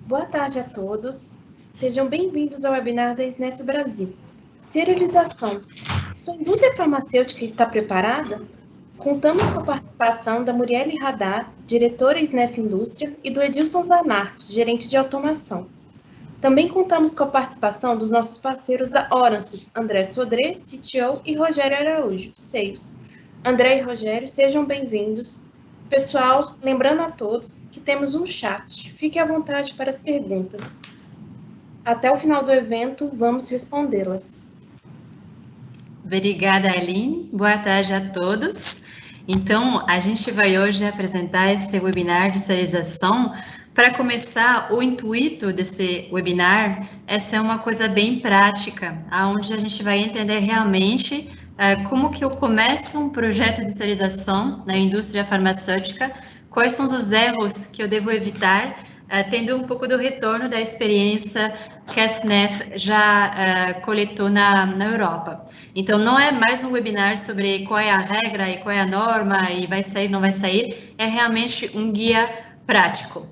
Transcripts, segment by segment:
Boa tarde a todos. Sejam bem-vindos ao webinar da SNEF Brasil. Serialização. Sua indústria farmacêutica está preparada? Contamos com a participação da Muriele Radar, diretora SNEF Indústria, e do Edilson Zanardi, gerente de automação. Também contamos com a participação dos nossos parceiros da Orances, André Sodré, CTO, e Rogério Araújo, Sales. André e Rogério, sejam bem-vindos. Pessoal, lembrando a todos que temos um chat. Fique à vontade para as perguntas. Até o final do evento, vamos respondê-las. Obrigada, Aline. Boa tarde a todos. Então, a gente vai hoje apresentar esse webinar de serialização. Para começar, o intuito desse webinar é ser uma coisa bem prática, onde a gente vai entender realmente como que eu começo um projeto de serialização na indústria farmacêutica, quais são os erros que eu devo evitar, tendo um pouco do retorno da experiência que a SNEF já coletou na Europa. Então, não é mais um webinar sobre qual é a regra e qual é a norma, e vai sair, não vai sair, é realmente um guia prático.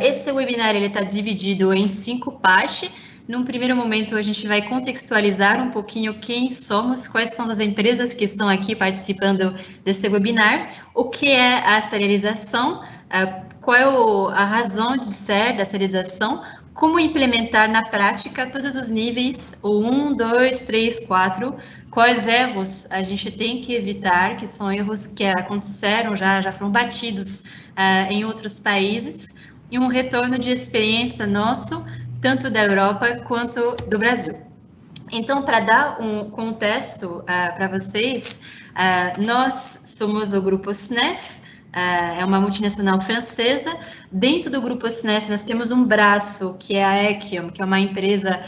Esse webinar está dividido em 5 partes. Num primeiro momento, a gente vai contextualizar um pouquinho quem somos, quais são as empresas que estão aqui participando desse webinar, o que é a serialização, qual é a razão de ser da serialização, como implementar na prática todos os níveis, o 1, 2, 3, 4, quais erros a gente tem que evitar, que são erros que aconteceram, já foram batidos em outros países, e um retorno de experiência nosso, tanto da Europa quanto do Brasil. Então, para dar um contexto para vocês, nós somos o Grupo SNEF, é uma multinacional francesa. Dentro do Grupo SNEF, nós temos um braço, que é a Ekiom, que é uma empresa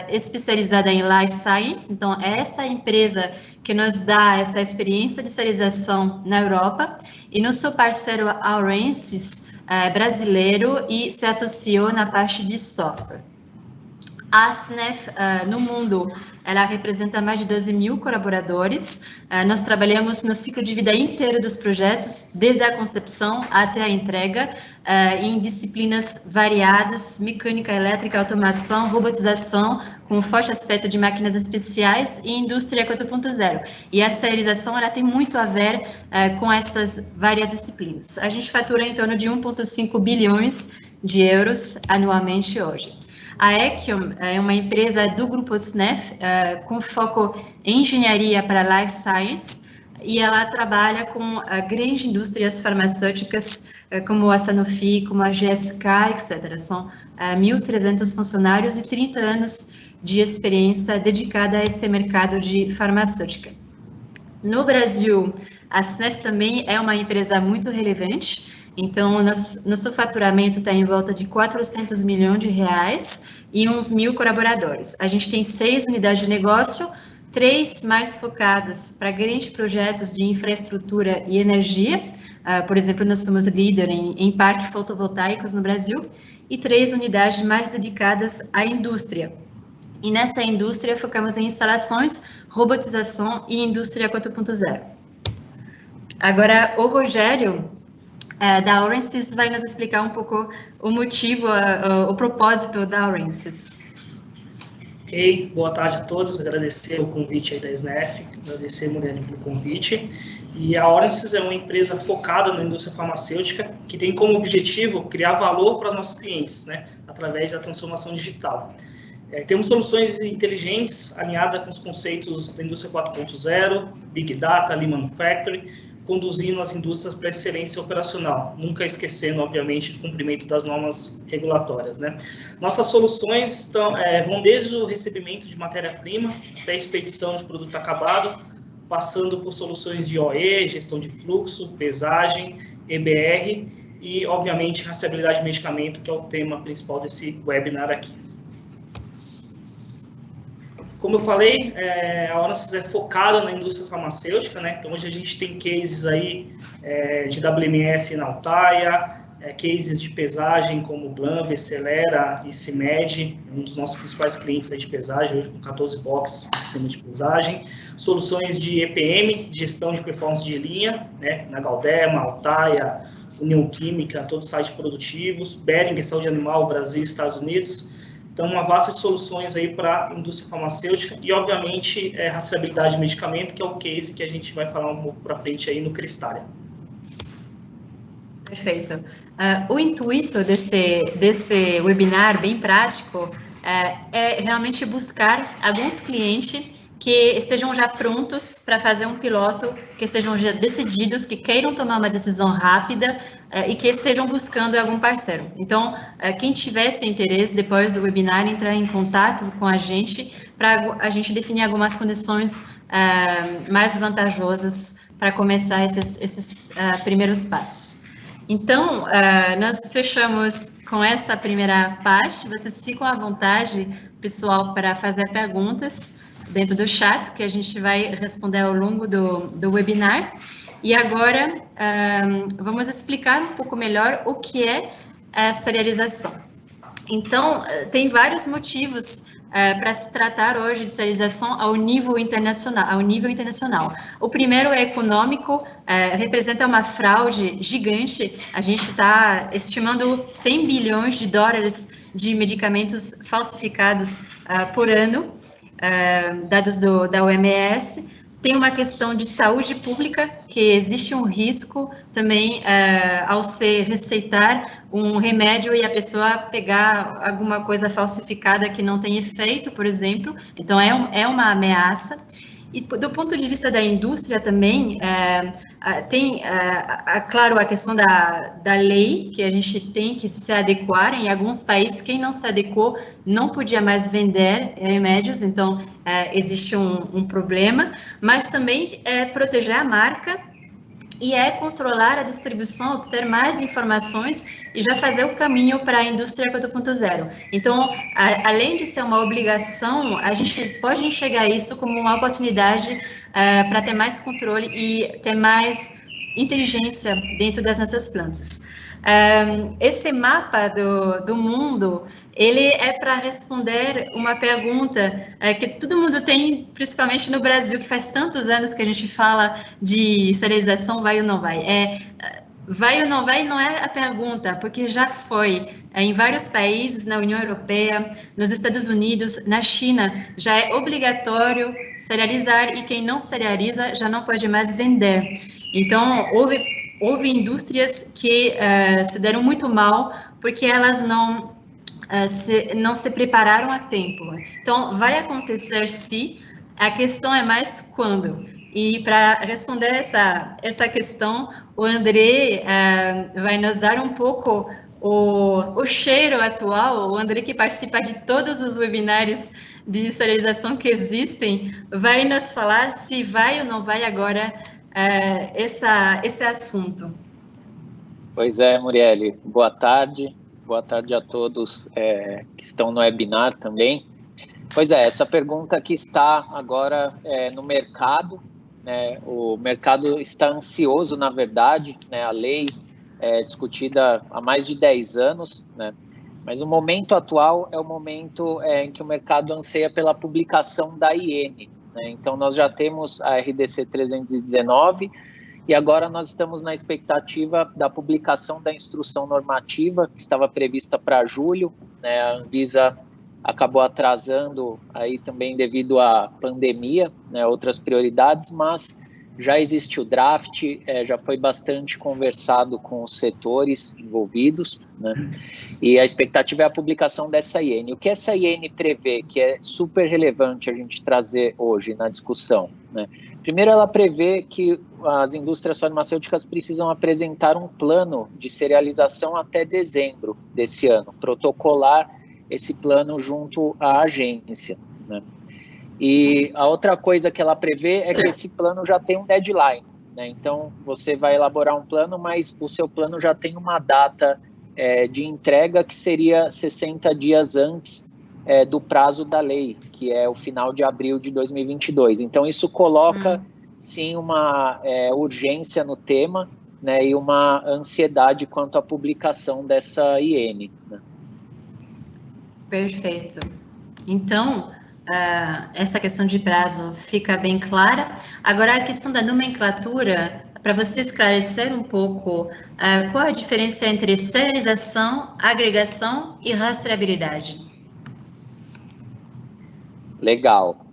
especializada em Life Science. Então, é essa empresa que nos dá essa experiência de serialização na Europa. E nosso parceiro, a Orances, brasileiro, e se associou na parte de software. A SNEF, no mundo, ela representa mais de 12 mil colaboradores. Nós trabalhamos no ciclo de vida inteiro dos projetos, desde a concepção até a entrega, em disciplinas variadas, mecânica, elétrica, automação, robotização, com forte aspecto de máquinas especiais e indústria 4.0. E a serialização, ela tem muito a ver com essas várias disciplinas. A gente fatura em torno de 1,5 bilhões de euros anualmente hoje. A Ekiom é uma empresa do Grupo SNEF, com foco em engenharia para Life Science, e ela trabalha com grandes indústrias farmacêuticas, como a Sanofi, como a GSK, etc. São 1.300 funcionários e 30 anos de experiência dedicada a esse mercado de farmacêutica. No Brasil, a SNEF também é uma empresa muito relevante. Então, nosso faturamento está em volta de 400 milhões de reais e uns 1.000 colaboradores. A gente tem 6 unidades de negócio, 3 mais focadas para grandes projetos de infraestrutura e energia. Por exemplo, nós somos líder em parques fotovoltaicos no Brasil, e 3 unidades mais dedicadas à indústria. E nessa indústria, focamos em instalações, robotização e indústria 4.0. Agora, o Rogério, da Orances, vai nos explicar um pouco o motivo, o propósito da Orances. Ok, boa tarde a todos, agradecer o convite aí da SNEF, agradecer, Muriel, pelo convite. E a Orances é uma empresa focada na indústria farmacêutica, que tem como objetivo criar valor para os nossos clientes, né, através da transformação digital. Temos soluções inteligentes, alinhadas com os conceitos da indústria 4.0, Big Data, Lean Manufacturing, conduzindo as indústrias para a excelência operacional, nunca esquecendo, obviamente, o cumprimento das normas regulatórias, né? Nossas soluções vão desde o recebimento de matéria-prima até a expedição de produto acabado, passando por soluções de OE, gestão de fluxo, pesagem, EBR e, obviamente, rastreabilidade de medicamento, que é o tema principal desse webinar aqui. Como eu falei, a Orances é focada na indústria farmacêutica, né? Então, hoje a gente tem cases aí de WMS na Altaia, cases de pesagem como Blanv, Celera e CIMED, um dos nossos principais clientes aí de pesagem, hoje com 14 boxes de sistema de pesagem. Soluções de EPM, gestão de performance de linha, né, na Galderma, Altaia, União Química, todos os sites produtivos, Behringer, Saúde Animal, Brasil e Estados Unidos. Então, uma vasta de soluções aí para a indústria farmacêutica e, obviamente, rastreabilidade de medicamento, que é o case que a gente vai falar um pouco para frente aí no Cristália. Perfeito. O intuito desse webinar bem prático é realmente buscar alguns clientes que estejam já prontos para fazer um piloto, que estejam já decididos, que queiram tomar uma decisão rápida e que estejam buscando algum parceiro. Então, quem tivesse interesse, depois do webinar, entrar em contato com a gente para a gente definir algumas condições mais vantajosas para começar esses primeiros passos. Então, nós fechamos com essa primeira parte. Vocês ficam à vontade, pessoal, para fazer perguntas dentro do chat, que a gente vai responder ao longo do webinar. E agora, vamos explicar um pouco melhor o que é a serialização. Então, tem vários motivos para se tratar hoje de serialização ao nível internacional. O primeiro é econômico, representa uma fraude gigante. A gente está estimando 100 bilhões de dólares de medicamentos falsificados por ano, dados da OMS. Tem uma questão de saúde pública, que existe um risco também ao se receitar um remédio e a pessoa pegar alguma coisa falsificada que não tem efeito, por exemplo. Então, é uma ameaça. E do ponto de vista da indústria também, tem, claro, a questão da lei, que a gente tem que se adequar. Em alguns países, quem não se adequou não podia mais vender remédios, então existe um problema, mas também proteger a marca e controlar a distribuição, obter mais informações e já fazer o caminho para a indústria 4.0. Então, além de ser uma obrigação, a gente pode enxergar isso como uma oportunidade para ter mais controle e ter mais inteligência dentro das nossas plantas. Esse mapa do mundo, ele é para responder uma pergunta que todo mundo tem, principalmente no Brasil, que faz tantos anos que a gente fala de serialização, vai ou não vai. Vai ou não vai não é a pergunta, porque já foi em vários países, na União Europeia, nos Estados Unidos, na China, já é obrigatório serializar e quem não serializa já não pode mais vender. Então, houve indústrias que se deram muito mal porque elas não se prepararam a tempo. Então, vai acontecer sim, a questão é mais quando. E para responder essa questão, o André vai nos dar um pouco o cheiro atual. O André, que participa de todos os webinários de serialização que existem, vai nos falar se vai ou não vai agora esse assunto. Pois é, Murielle, boa tarde a todos que estão no webinar também. Pois é, essa pergunta que está agora no mercado, né, o mercado está ansioso, na verdade, né, a lei é discutida há mais de 10 anos, né, mas o momento atual é o momento em que o mercado anseia pela publicação da IN. Então, nós já temos a RDC 319 e agora nós estamos na expectativa da publicação da instrução normativa, que estava prevista para julho, né? A Anvisa acabou atrasando aí também devido à pandemia, né? Outras prioridades, mas já existe o draft, já foi bastante conversado com os setores envolvidos, né? E a expectativa é a publicação dessa IN. O que essa IN prevê, que é super relevante a gente trazer hoje na discussão, né? Primeiro, ela prevê que as indústrias farmacêuticas precisam apresentar um plano de serialização até dezembro desse ano, protocolar esse plano junto à agência, né? E a outra coisa que ela prevê é que esse plano já tem um deadline, né? Então, você vai elaborar um plano, mas o seu plano já tem uma data de entrega que seria 60 dias antes do prazo da lei, que é o final de abril de 2022. Então, isso coloca, sim, uma urgência no tema, né, e uma ansiedade quanto à publicação dessa IN. Né? Perfeito. Então, essa questão de prazo fica bem clara. Agora, a questão da nomenclatura, para você esclarecer um pouco qual a diferença entre serialização, agregação e rastreabilidade. Legal.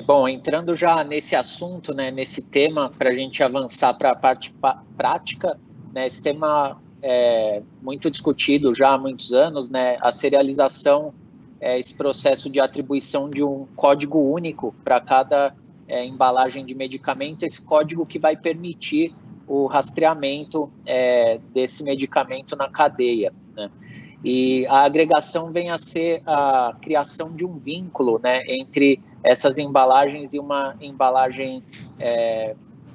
Bom, entrando já nesse assunto, né, nesse tema, para a gente avançar para a parte prática, né, esse tema é muito discutido já há muitos anos, né, a serialização é esse processo de atribuição de um código único para cada embalagem de medicamento, esse código que vai permitir o rastreamento desse medicamento na cadeia, né? E a agregação vem a ser a criação de um vínculo, né, entre essas embalagens e uma embalagem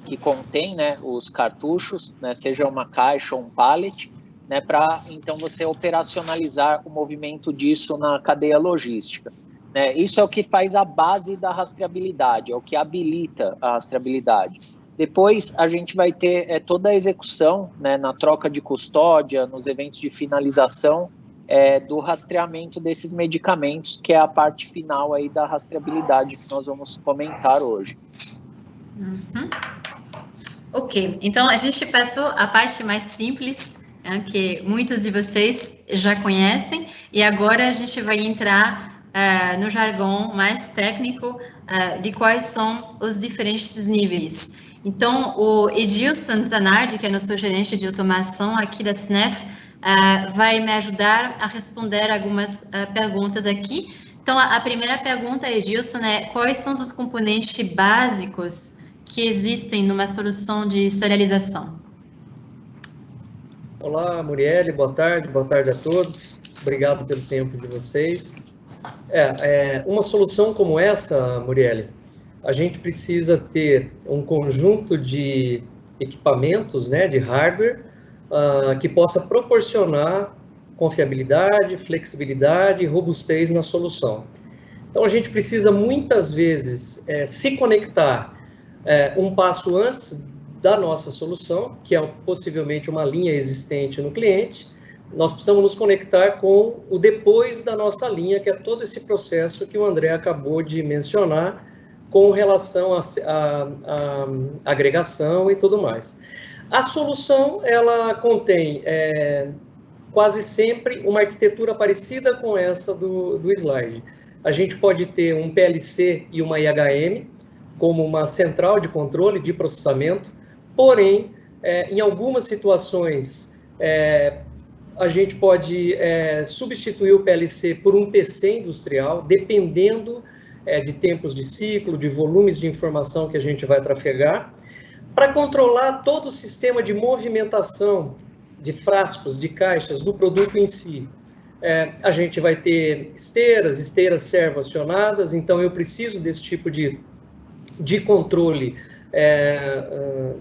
que contém, né, os cartuchos, né, seja uma caixa ou um pallet, né, para então você operacionalizar o movimento disso na cadeia logística. Né? Isso é o que faz a base da rastreabilidade, é o que habilita a rastreabilidade. Depois a gente vai ter toda a execução, né, na troca de custódia, nos eventos de finalização do rastreamento desses medicamentos, que é a parte final aí da rastreabilidade que nós vamos comentar hoje. Uhum. Ok, então a gente passou a parte mais simples, que muitos de vocês já conhecem, e agora a gente vai entrar no jargão mais técnico de quais são os diferentes níveis. Então, o Edilson Zanardi, que é nosso gerente de automação aqui da SNEF, vai me ajudar a responder algumas perguntas aqui. Então, a primeira pergunta, Edilson, é quais são os componentes básicos que existem numa solução de serialização? Olá, Murielle, boa tarde a todos. Obrigado pelo tempo de vocês. Uma solução como essa, Murielle, a gente precisa ter um conjunto de equipamentos, né, de hardware, que possa proporcionar confiabilidade, flexibilidade e robustez na solução. Então, a gente precisa muitas vezes se conectar um passo antes da nossa solução, que é possivelmente uma linha existente no cliente. Nós precisamos nos conectar com o depois da nossa linha, que é todo esse processo que o André acabou de mencionar, com relação à agregação e tudo mais. A solução, ela contém quase sempre uma arquitetura parecida com essa do slide. A gente pode ter um PLC e uma IHM, como uma central de controle de processamento, porém, em algumas situações, a gente pode substituir o PLC por um PC industrial, dependendo de tempos de ciclo, de volumes de informação que a gente vai trafegar, para controlar todo o sistema de movimentação de frascos, de caixas, do produto em si. A gente vai ter esteiras servo-acionadas, então eu preciso desse tipo de controle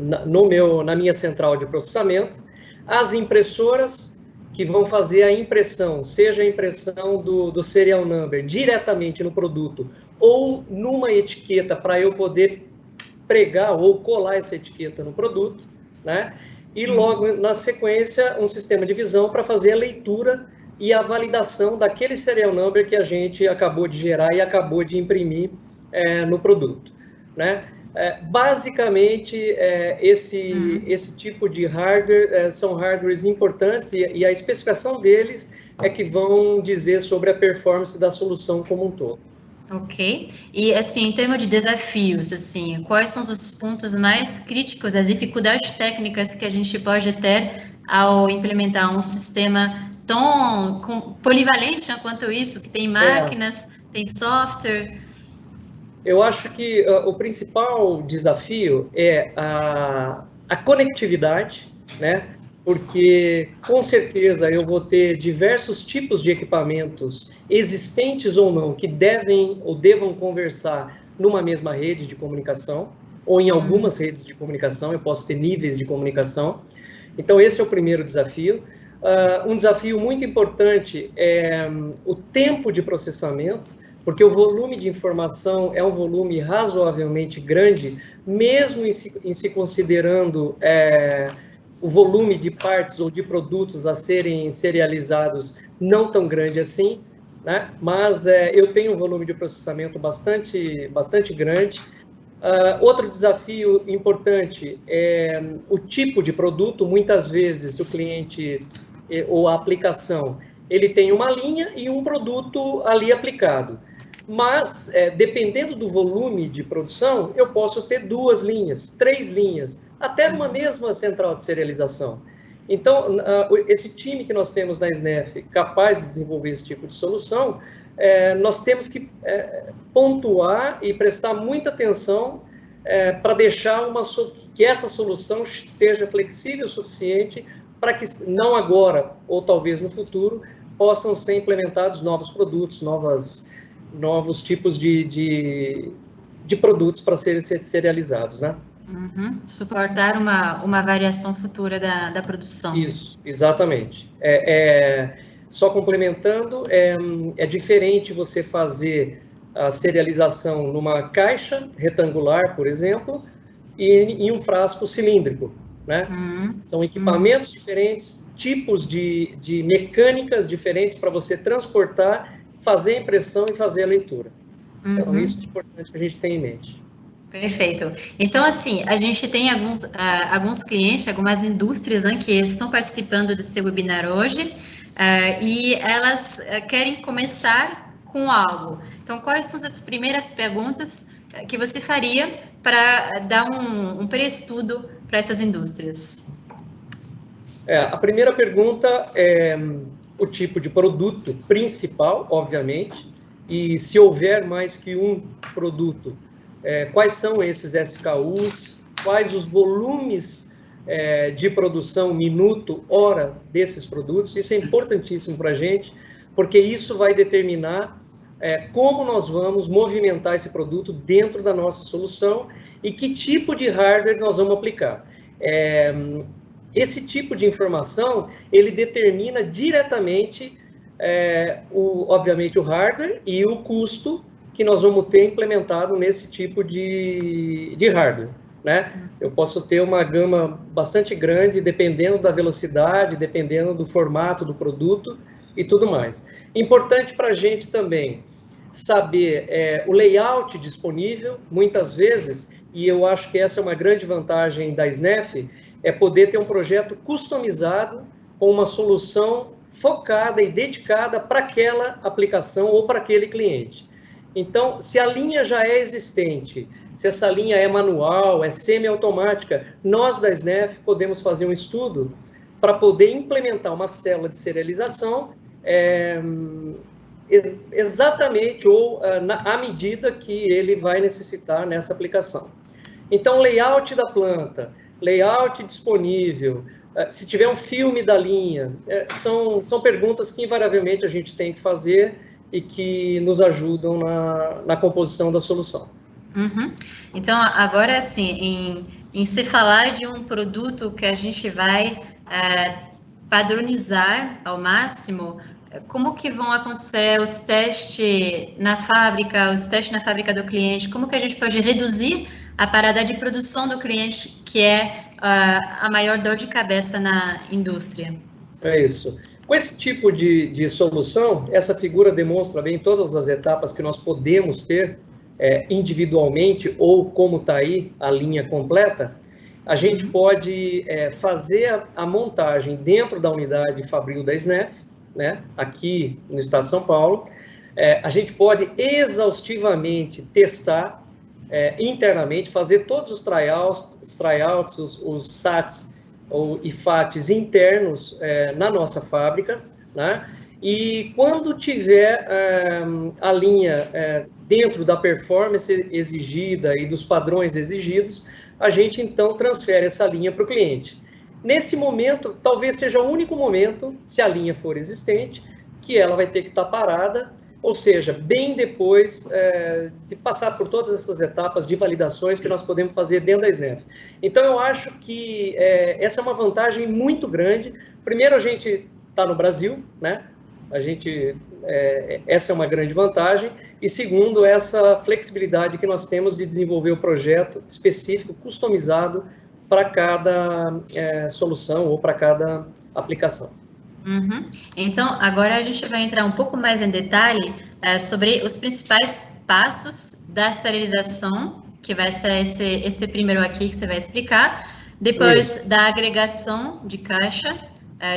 na minha central de processamento. As impressoras que vão fazer a impressão, seja a impressão do serial number diretamente no produto ou numa etiqueta para eu poder pregar ou colar essa etiqueta no produto, né? E logo na sequência um sistema de visão para fazer a leitura e a validação daquele serial number que a gente acabou de gerar e acabou de imprimir no produto, né? Basicamente, esse tipo de hardware são hardwares importantes e a especificação deles é que vão dizer sobre a performance da solução como um todo. Ok. E, assim, em termos de desafios, assim, quais são os pontos mais críticos, as dificuldades técnicas que a gente pode ter ao implementar um sistema tão polivalente quanto isso, que tem máquinas, tem software? Eu acho que o principal desafio é a conectividade, né? Porque, com certeza, eu vou ter diversos tipos de equipamentos, existentes ou não, que devem ou devam conversar numa mesma rede de comunicação, ou em algumas redes de comunicação, eu posso ter níveis de comunicação. Então, esse é o primeiro desafio. Um desafio muito importante é o tempo de processamento, porque o volume de informação é um volume razoavelmente grande, mesmo em se considerando o volume de partes ou de produtos a serem serializados não tão grande assim, né? Mas eu tenho um volume de processamento bastante grande. Outro desafio importante é o tipo de produto. Muitas vezes o cliente ou a aplicação, ele tem uma linha e um produto ali aplicado. Mas, dependendo do volume de produção, eu posso ter 2 linhas, 3 linhas, até numa mesma central de serialização. Então, esse time que nós temos na SNEF, capaz de desenvolver esse tipo de solução, nós temos que pontuar e prestar muita atenção para deixar que essa solução seja flexível o suficiente para que, não agora, ou talvez no futuro, possam ser implementados novos produtos, novos tipos de produtos para serem serializados, né? Uhum. Suportar uma variação futura da produção. Isso, exatamente. Só complementando, é diferente você fazer a serialização numa caixa retangular, por exemplo, e em um frasco cilíndrico, né? São equipamentos diferentes, tipos de mecânicas diferentes para você transportar, fazer a impressão e fazer a leitura. Então, isso é importante que a gente tenha em mente. Perfeito. Então, assim, a gente tem alguns clientes, algumas indústrias, né, que estão participando desse webinar hoje, e elas querem começar com algo. Então, quais são as primeiras perguntas que você faria para dar um pré-estudo para essas indústrias? A primeira pergunta é o tipo de produto principal, obviamente, e se houver mais que um produto, quais são esses SKUs, quais os volumes de produção minuto, hora desses produtos. Isso é importantíssimo para a gente, porque isso vai determinar como nós vamos movimentar esse produto dentro da nossa solução e que tipo de hardware nós vamos aplicar. Esse tipo de informação, ele determina diretamente, obviamente, o hardware e o custo que nós vamos ter implementado nesse tipo de hardware, né? Eu posso ter uma gama bastante grande, dependendo da velocidade, dependendo do formato do produto e tudo mais. Importante para a gente também saber o layout disponível, muitas vezes, e eu acho que essa é uma grande vantagem da SNEF, é poder ter um projeto customizado com uma solução focada e dedicada para aquela aplicação ou para aquele cliente. Então, se a linha já é existente, se essa linha é manual, é semi-automática, nós da SNEF podemos fazer um estudo para poder implementar uma célula de serialização exatamente ou à medida que ele vai necessitar nessa aplicação. Então, layout da planta, layout disponível, se tiver um filme da linha, são perguntas que invariavelmente a gente tem que fazer e que nos ajudam na composição da solução. Então, agora, assim, em se falar de um produto que a gente vai padronizar ao máximo, como que vão acontecer os testes na fábrica, do cliente? Como que a gente pode reduzir a parada de produção do cliente, que é a maior dor de cabeça na indústria? É isso. Com esse tipo de solução, essa figura demonstra bem todas as etapas que nós podemos ter individualmente, ou como está aí a linha completa. A gente pode fazer a montagem dentro da unidade fabril da SNEF, né, aqui no estado de São Paulo. A gente pode exaustivamente testar internamente, fazer todos os tryouts, os SATs e FATs internos na nossa fábrica, né? E quando tiver a linha dentro da performance exigida e dos padrões exigidos, a gente então transfere essa linha para o cliente. Nesse momento, talvez seja o único momento, se a linha for existente, que ela vai ter que estar parada, ou seja, bem depois de passar por todas essas etapas de validações que nós podemos fazer dentro da SNEF. Então, eu acho que essa é uma vantagem muito grande. Primeiro, a gente está no Brasil, né? Essa é uma grande vantagem. E segundo, essa flexibilidade que nós temos de desenvolver o projeto específico, customizado para cada solução ou para cada aplicação. Uhum. Então, agora a gente vai entrar um pouco mais em detalhe sobre os principais passos da esterilização, que vai ser esse primeiro aqui que você vai explicar, depois da agregação de caixa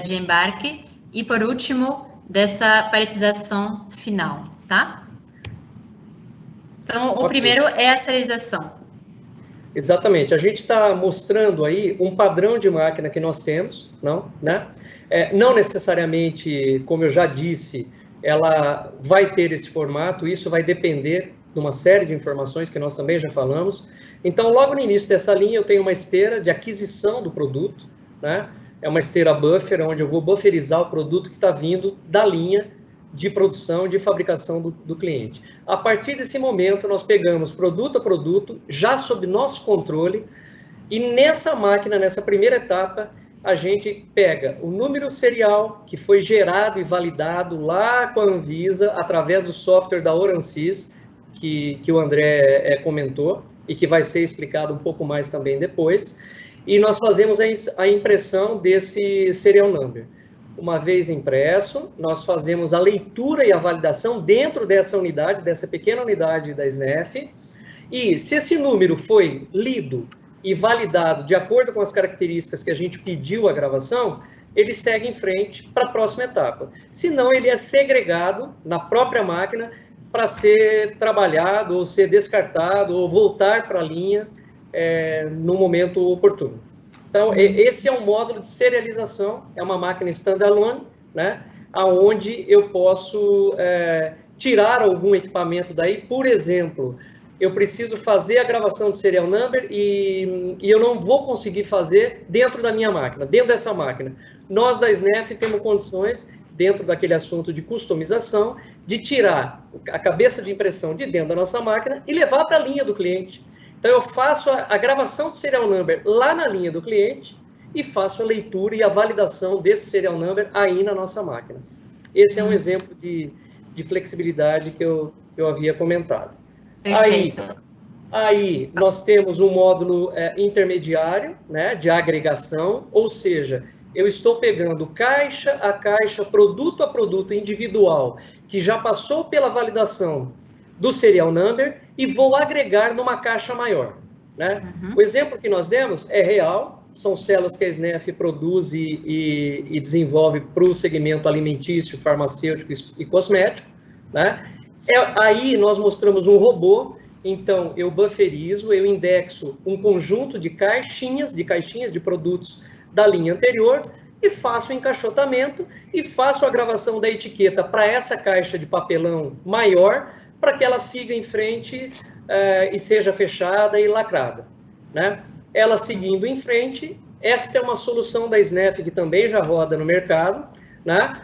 de embarque e, por último, dessa paletização final, tá? Então, o primeiro é a esterilização. Exatamente. A gente está mostrando aí um padrão de máquina que nós temos, né? Não necessariamente, como eu já disse, ela vai ter esse formato, isso vai depender de uma série de informações que nós também já falamos. Então, logo no início dessa linha, eu tenho uma esteira de aquisição do produto, né? É uma esteira buffer, onde eu vou bufferizar o produto que está vindo da linha de produção, de fabricação do cliente. A partir desse momento, nós pegamos produto a produto, já sob nosso controle, e nessa máquina, nessa primeira etapa, a gente pega o número serial que foi gerado e validado lá com a Anvisa, através do software da Oransys, que o André comentou, e que vai ser explicado um pouco mais também depois, e nós fazemos a impressão desse serial number. Uma vez impresso, nós fazemos a leitura e a validação dentro dessa unidade, dessa pequena unidade da SNEF, e se esse número foi lido e validado de acordo com as características que a gente pediu a gravação, ele segue em frente para a próxima etapa. Se não, ele é segregado na própria máquina para ser trabalhado, ou ser descartado, ou voltar para a linha no momento oportuno. Então, esse é um módulo de serialização, é uma máquina standalone, né, onde eu posso tirar algum equipamento daí. Por exemplo, eu preciso fazer a gravação de serial number e eu não vou conseguir fazer dentro da minha máquina, dentro dessa máquina. Nós da SNEF temos condições, dentro daquele assunto de customização, de tirar a cabeça de impressão de dentro da nossa máquina e levar para a linha do cliente. Então, eu faço a gravação de serial number lá na linha do cliente e faço a leitura e a validação desse serial number aí na nossa máquina. Esse é um exemplo de flexibilidade que eu havia comentado. Perfeito. Aí nós temos um módulo intermediário, né, de agregação, ou seja, eu estou pegando caixa a caixa, produto a produto individual, que já passou pela validação do serial number e vou agregar numa caixa maior, né? Uhum. O exemplo que nós demos é real, são células que a SNEF produz e desenvolve para o segmento alimentício, farmacêutico e cosmético, né? Aí nós mostramos um robô, então eu bufferizo, eu indexo um conjunto de caixinhas de produtos da linha anterior e faço o encaixotamento e faço a gravação da etiqueta para essa caixa de papelão maior, para que ela siga em frente e seja fechada e lacrada, né? Ela seguindo em frente, esta é uma solução da SNEF que também já roda no mercado, né?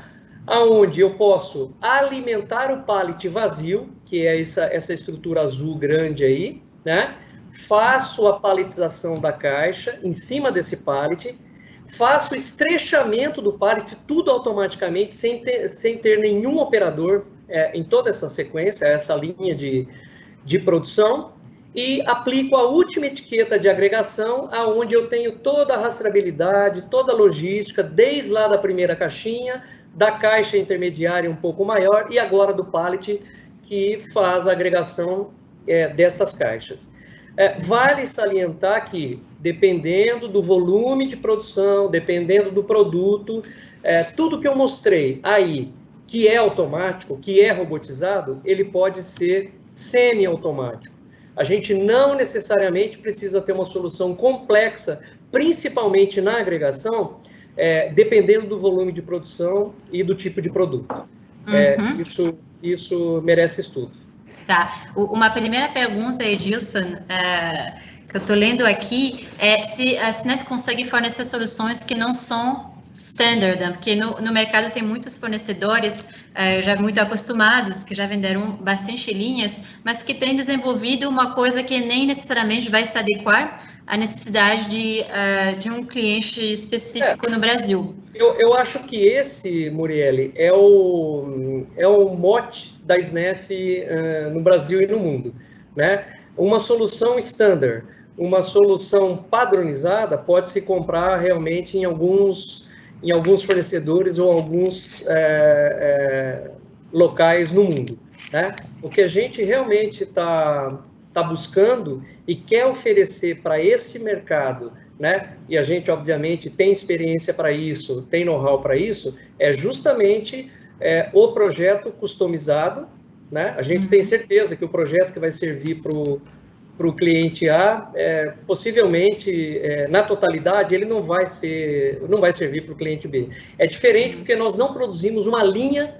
Onde eu posso alimentar o pallet vazio, que é essa estrutura azul grande aí, né? Faço a paletização da caixa em cima desse pallet, faço o estrechamento do pallet, tudo automaticamente, sem ter nenhum operador em toda essa sequência, essa linha de produção, e aplico a última etiqueta de agregação, aonde eu tenho toda a rastreabilidade, toda a logística, desde lá da primeira caixinha, da caixa intermediária um pouco maior, e agora do pallet, que faz a agregação destas caixas. Vale salientar que, dependendo do volume de produção, dependendo do produto, tudo que eu mostrei aí, que é automático, que é robotizado, ele pode ser semi-automático. A gente não necessariamente precisa ter uma solução complexa, principalmente na agregação, dependendo do volume de produção e do tipo de produto. Isso merece estudo. Tá. Uma primeira pergunta, Edilson, que eu estou lendo aqui, é se a SNEF consegue fornecer soluções que não são standard, porque no mercado tem muitos fornecedores já muito acostumados, que já venderam bastante linhas, mas que têm desenvolvido uma coisa que nem necessariamente vai se adequar à necessidade de um cliente específico no Brasil. Eu acho que esse, Murielle, é o mote da SNEF no Brasil e no mundo, né? Uma solução standard, uma solução padronizada pode se comprar realmente em alguns fornecedores ou alguns locais no mundo, né? O que a gente realmente está buscando e quer oferecer para esse mercado, né? E a gente, obviamente, tem experiência para isso, tem know-how para isso, é justamente o projeto customizado, né? A gente tem certeza que o projeto que vai servir para o cliente A, possivelmente, na totalidade, ele não vai servir para o cliente B. É diferente porque nós não produzimos uma linha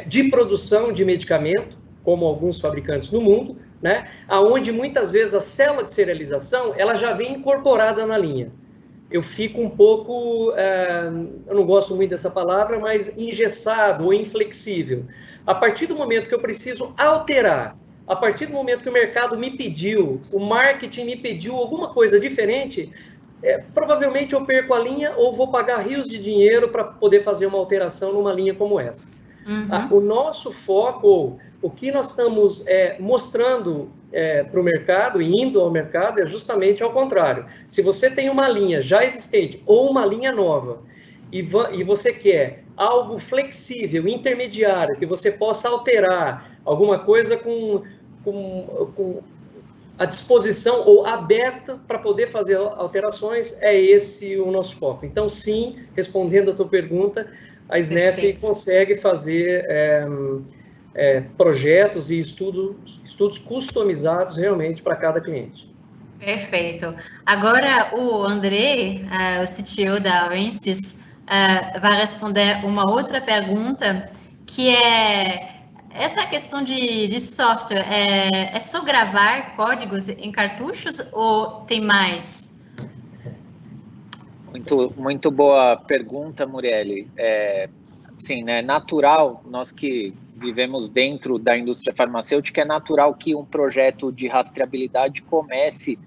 de produção de medicamento, como alguns fabricantes no mundo, né, aonde muitas vezes a célula de serialização ela já vem incorporada na linha. Eu fico um pouco, eu não gosto muito dessa palavra, mas engessado ou inflexível. A partir do momento que eu preciso alterar, a partir do momento que o mercado me pediu, o marketing me pediu alguma coisa diferente, provavelmente eu perco a linha ou vou pagar rios de dinheiro para poder fazer uma alteração numa linha como essa. O nosso foco, o que nós estamos mostrando para o mercado e indo ao mercado é justamente ao contrário. Se você tem uma linha já existente ou uma linha nova e você quer algo flexível, intermediário, que você possa alterar alguma coisa com a disposição ou aberta para poder fazer alterações, é esse o nosso foco. Então, sim, respondendo a tua pergunta, a SNEF consegue fazer projetos e estudos customizados realmente para cada cliente. Perfeito. Agora, o André, o CTO da Avensis, vai responder uma outra pergunta, que é essa questão de software. É só gravar códigos em cartuchos ou tem mais? Muito boa pergunta, Murieli. Sim, né, natural, nós que vivemos dentro da indústria farmacêutica, é natural que um projeto de rastreabilidade comece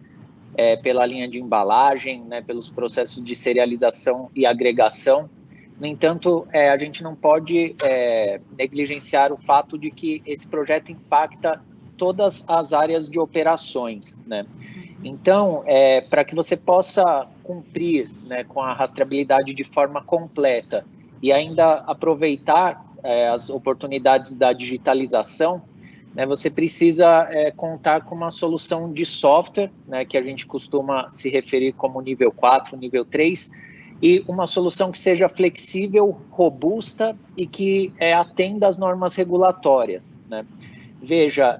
pela linha de embalagem, né, pelos processos de serialização e agregação. No entanto, a gente não pode negligenciar o fato de que esse projeto impacta todas as áreas de operações, né? Então, para que você possa cumprir, né, com a rastreabilidade de forma completa e ainda aproveitar as oportunidades da digitalização, né, você precisa contar com uma solução de software, né, que a gente costuma se referir como nível 4, nível 3, e uma solução que seja flexível, robusta e que atenda às normas regulatórias, né? Veja,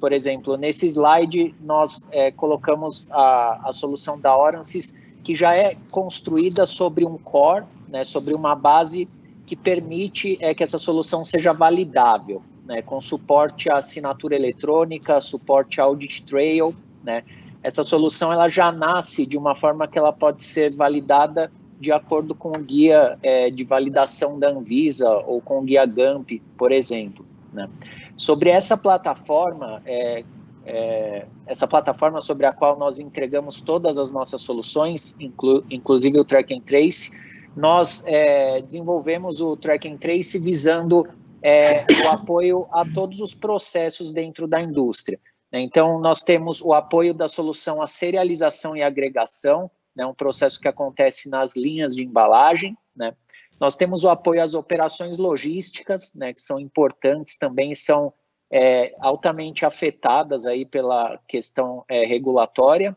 por exemplo, nesse slide nós colocamos a solução da Oransys, que já é construída sobre um core, né, sobre uma base que permite que essa solução seja validável, né, com suporte à assinatura eletrônica, suporte ao audit trail, né. Essa solução ela já nasce de uma forma que ela pode ser validada de acordo com o guia de validação da Anvisa ou com o guia GAMP, por exemplo, né. Sobre essa plataforma, sobre a qual nós entregamos todas as nossas soluções, inclusive o Track and Trace, nós desenvolvemos o Track and Trace visando o apoio a todos os processos dentro da indústria, né? Então, nós temos o apoio da solução à serialização e agregação, né, um processo que acontece nas linhas de embalagem, né? Nós temos o apoio às operações logísticas, né, que são importantes também, são altamente afetadas aí pela questão regulatória.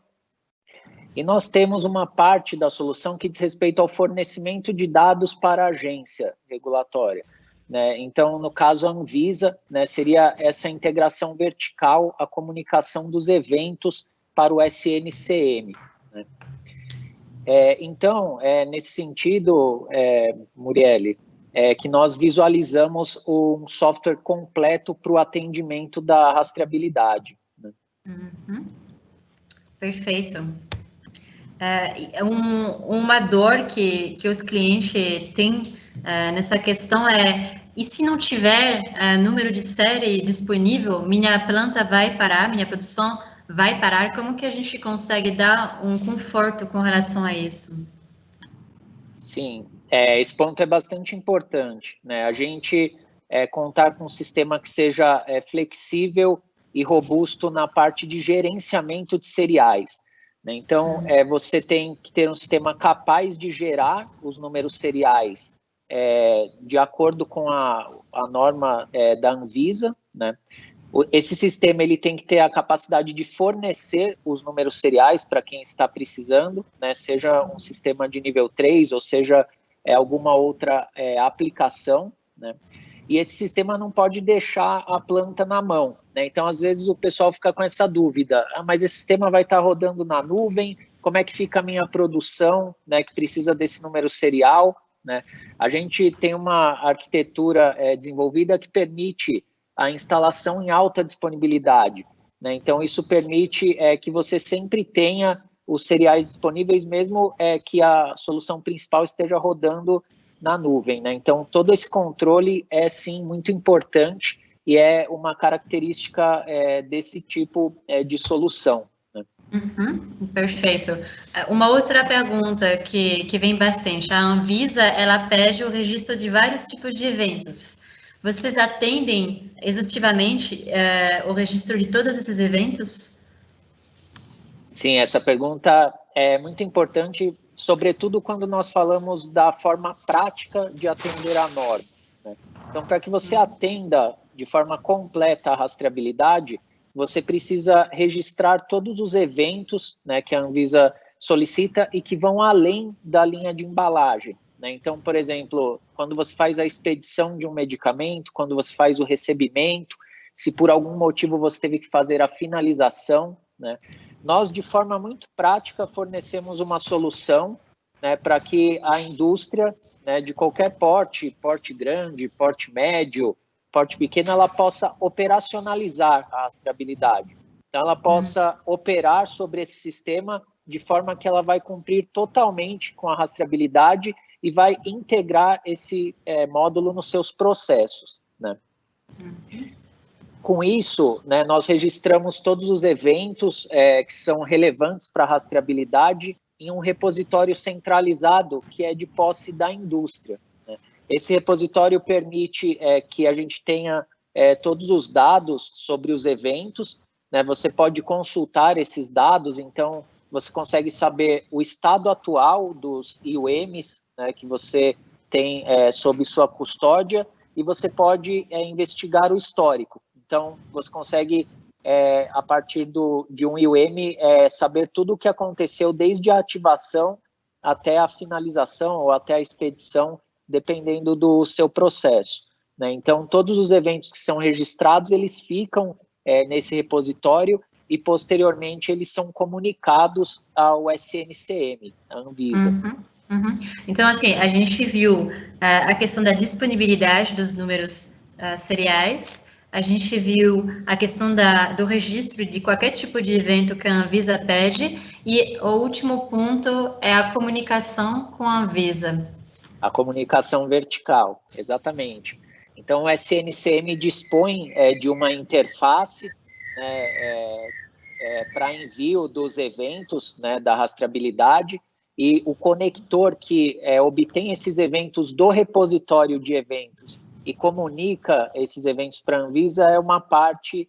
E nós temos uma parte da solução que diz respeito ao fornecimento de dados para a agência regulatória, né? Então, no caso, a Anvisa, né, seria essa integração vertical, a comunicação dos eventos para o SNCM, né? Então, nesse sentido, Murieli, que nós visualizamos um software completo para o atendimento da rastreabilidade, né? Perfeito. Uma dor que os clientes têm nessa questão e se não tiver número de série disponível, minha planta vai parar, minha produção vai parar? Como que a gente consegue dar um conforto com relação a isso? Sim, esse ponto é bastante importante, né? A gente contar com um sistema que seja flexível e robusto na parte de gerenciamento de seriais, né? Então, você tem que ter um sistema capaz de gerar os números seriais de acordo com a norma da Anvisa, né? Esse sistema ele tem que ter a capacidade de fornecer os números seriais para quem está precisando, né? Seja um sistema de nível 3 ou seja alguma outra aplicação, né? E esse sistema não pode deixar a planta na mão, né? Então, às vezes, o pessoal fica com essa dúvida, mas esse sistema vai estar rodando na nuvem, como é que fica a minha produção, né, que precisa desse número serial, né? A gente tem uma arquitetura desenvolvida que permite a instalação em alta disponibilidade, né? Então, isso permite que você sempre tenha os seriais disponíveis, mesmo que a solução principal esteja rodando na nuvem, né? Então, todo esse controle é, sim, muito importante e é uma característica desse tipo de solução, né? Uhum, perfeito. Uma outra pergunta que vem bastante. A Anvisa, ela pede o registro de vários tipos de eventos. Vocês atendem exaustivamente o registro de todos esses eventos? Sim, essa pergunta é muito importante, sobretudo quando nós falamos da forma prática de atender a norma, né? Então, para que você atenda de forma completa a rastreabilidade, você precisa registrar todos os eventos, né, que a Anvisa solicita e que vão além da linha de embalagem, né? Então, por exemplo, quando você faz a expedição de um medicamento, quando você faz o recebimento, se por algum motivo você teve que fazer a finalização, né? Nós, de forma muito prática, fornecemos uma solução, né, para que a indústria, né, de qualquer porte grande, porte médio, porte pequeno, ela possa operacionalizar a rastreabilidade. Então, ela possa operar sobre esse sistema de forma que ela vai cumprir totalmente com a rastreabilidade e vai integrar esse módulo nos seus processos, né? Com isso, né, nós registramos todos os eventos que são relevantes para a rastreabilidade em um repositório centralizado que é de posse da indústria, né? Esse repositório permite que a gente tenha todos os dados sobre os eventos, né? Você pode consultar esses dados, então você consegue saber o estado atual dos IUMs, né, que você tem sob sua custódia, e você pode investigar o histórico. Então, você consegue, a partir de um IUM, saber tudo o que aconteceu desde a ativação até a finalização ou até a expedição, dependendo do seu processo, né? Então, todos os eventos que são registrados, eles ficam nesse repositório e, posteriormente, eles são comunicados ao SNCM, a Anvisa. Então, assim, a gente viu a questão da disponibilidade dos números seriais, a gente viu a questão do registro de qualquer tipo de evento que a Anvisa pede, e o último ponto é a comunicação com a Anvisa. A comunicação vertical, exatamente. Então, o SNCM dispõe de uma interface, né, para envio dos eventos, né, da rastreabilidade, e o conector que obtém esses eventos do repositório de eventos e comunica esses eventos para a Anvisa é uma parte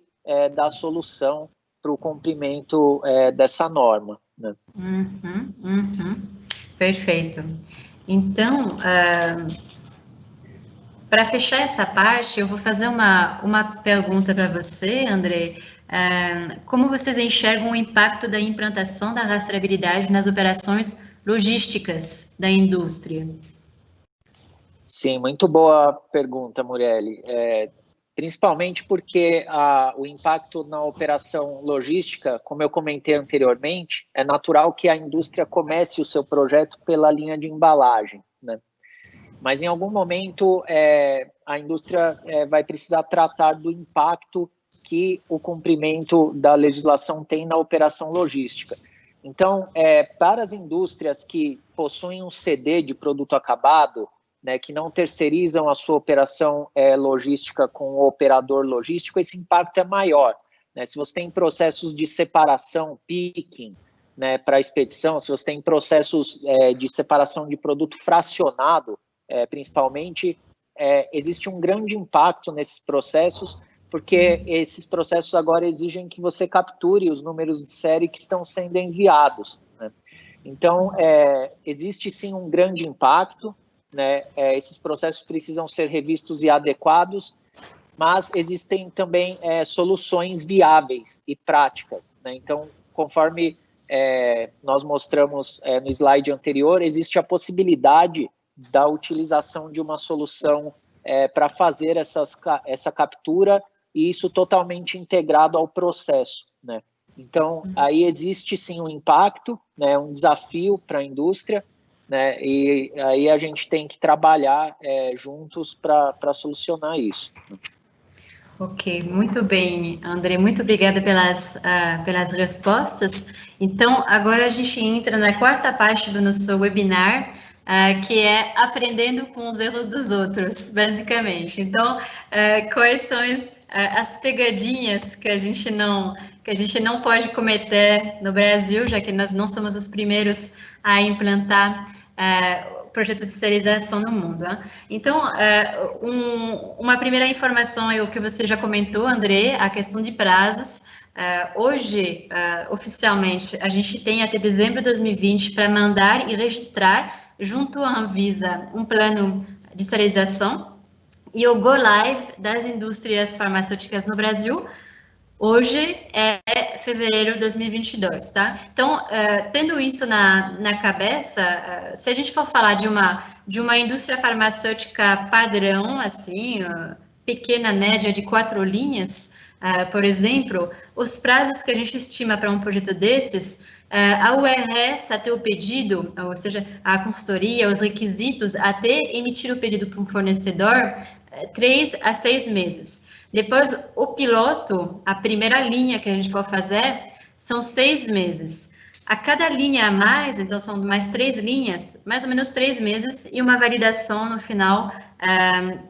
da solução para o cumprimento dessa norma, né? Perfeito. Então, para fechar essa parte, eu vou fazer uma pergunta para você, André. Como vocês enxergam o impacto da implantação da rastreabilidade nas operações logísticas da indústria? Sim, muito boa pergunta, Murieli. Principalmente porque o impacto na operação logística, como eu comentei anteriormente, é natural que a indústria comece o seu projeto pela linha de embalagem, né? Mas em algum momento a indústria vai precisar tratar do impacto que o cumprimento da legislação tem na operação logística. Então, para as indústrias que possuem um CD de produto acabado, né, que não terceirizam a sua operação logística com o operador logístico, esse impacto é maior, né? Se você tem processos de separação, picking, né, para expedição, se você tem processos de separação de produto fracionado, principalmente, existe um grande impacto nesses processos, porque esses processos agora exigem que você capture os números de série que estão sendo enviados, né? Então, existe sim um grande impacto, né? Esses processos precisam ser revistos e adequados, mas existem também soluções viáveis e práticas, né? Então, conforme nós mostramos no slide anterior, existe a possibilidade da utilização de uma solução para fazer essa captura, e isso totalmente integrado ao processo, né? Então, aí existe sim um impacto, né, um desafio para a indústria, né, e aí a gente tem que trabalhar juntos para solucionar isso. Ok, muito bem, André, muito obrigada pelas respostas. Então, agora a gente entra na quarta parte do nosso webinar, que é aprendendo com os erros dos outros, basicamente. Então, quais são as pegadinhas que a gente não pode cometer no Brasil, já que nós não somos os primeiros a implantar projetos de serialização no mundo, né? Então, uma primeira informação é o que você já comentou, André, a questão de prazos. Hoje, oficialmente, a gente tem até dezembro de 2020 para mandar e registrar junto à Anvisa um plano de serialização, e o Go Live das indústrias farmacêuticas no Brasil hoje é fevereiro de 2022, tá? Então, tendo isso na cabeça, se a gente for falar de uma indústria farmacêutica padrão, assim, pequena, média, de 4 linhas, por exemplo, os prazos que a gente estima para um projeto desses, a URS até o pedido, ou seja, a consultoria, os requisitos, até emitir o pedido para um fornecedor, 3 a 6 meses. Depois, o piloto, a primeira linha que a gente for fazer, são 6 meses. A cada linha a mais, então são mais 3 linhas, mais ou menos 3 meses, e uma validação no final,